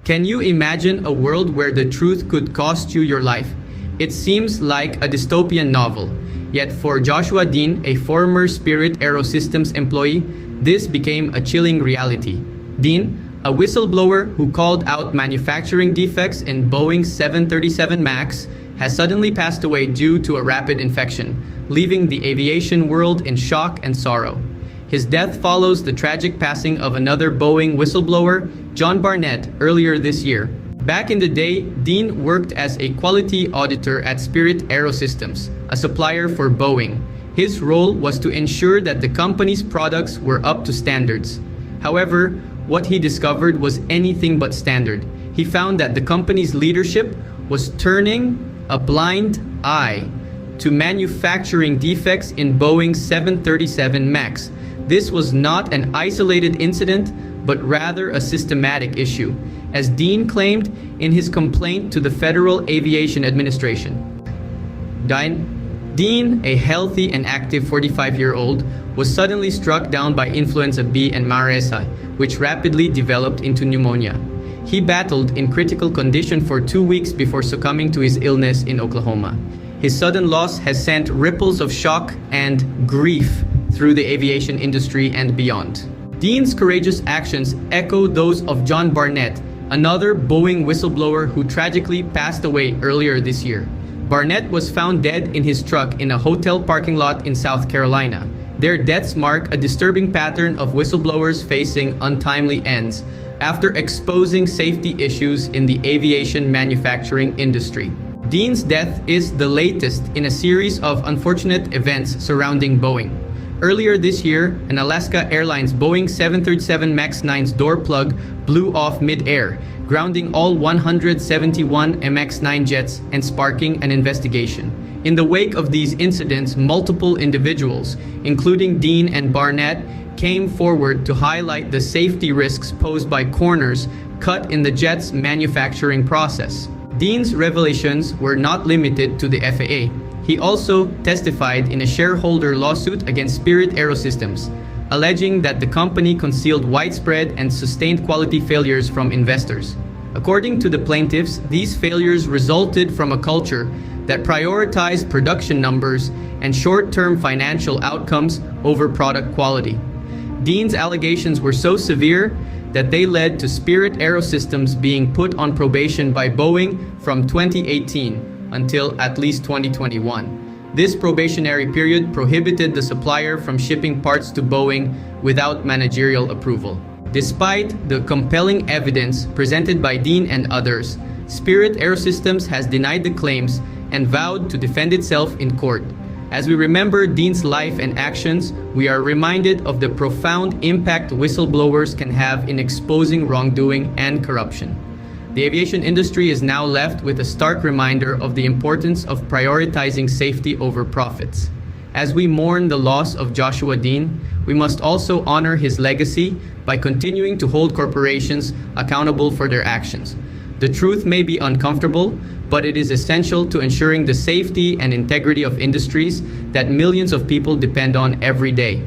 Can you imagine a world where the truth could cost you your life? It seems like a dystopian novel. Yet for Joshua Dean, a former Spirit Aerosystems employee, this became a chilling reality. Dean, a whistleblower who called out manufacturing defects in Boeing 737 MAX, has suddenly passed away due to a rapid infection, leaving the aviation world in shock and sorrow. His death follows the tragic passing of another Boeing whistleblower, John Barnett, earlier this year. Back in the day, Dean worked as a quality auditor at Spirit Aerosystems, a supplier for Boeing. His role was to ensure that the company's products were up to standards. However, what he discovered was anything but standard. He found that the company's leadership was turning a blind eye to manufacturing defects in Boeing 737 MAX. This was not an isolated incident, but rather a systematic issue, as Dean claimed in his complaint to the Federal Aviation Administration. Dean, a healthy and active 45-year-old, was suddenly struck down by influenza B and MRSA, which rapidly developed into pneumonia. He battled in critical condition for 2 weeks before succumbing to his illness in Oklahoma. His sudden loss has sent ripples of shock and grief through the aviation industry and beyond. Dean's courageous actions echo those of John Barnett, another Boeing whistleblower who tragically passed away earlier this year. Barnett was found dead in his truck in a hotel parking lot in South Carolina. Their deaths mark a disturbing pattern of whistleblowers facing untimely ends after exposing safety issues in the aviation manufacturing industry. Dean's death is the latest in a series of unfortunate events surrounding Boeing. Earlier this year, an Alaska Airlines Boeing 737 MAX 9's door plug blew off mid-air, grounding all 171 MX-9 jets and sparking an investigation. In the wake of these incidents, multiple individuals, including Dean and Barnett, came forward to highlight the safety risks posed by corners cut in the jet's manufacturing process. Dean's revelations were not limited to the FAA. He also testified in a shareholder lawsuit against Spirit Aerosystems, alleging that the company concealed widespread and sustained quality failures from investors. According to the plaintiffs, these failures resulted from a culture that prioritized production numbers and short-term financial outcomes over product quality. Dean's allegations were so severe that they led to Spirit Aerosystems being put on probation by Boeing from 2018 until at least 2021. This probationary period prohibited the supplier from shipping parts to Boeing without managerial approval. Despite the compelling evidence presented by Dean and others, Spirit Aerosystems has denied the claims and vowed to defend itself in court. As we remember Dean's life and actions, we are reminded of the profound impact whistleblowers can have in exposing wrongdoing and corruption. The aviation industry is now left with a stark reminder of the importance of prioritizing safety over profits. As we mourn the loss of Joshua Dean, we must also honor his legacy by continuing to hold corporations accountable for their actions. The truth may be uncomfortable, but it is essential to ensuring the safety and integrity of industries that millions of people depend on every day.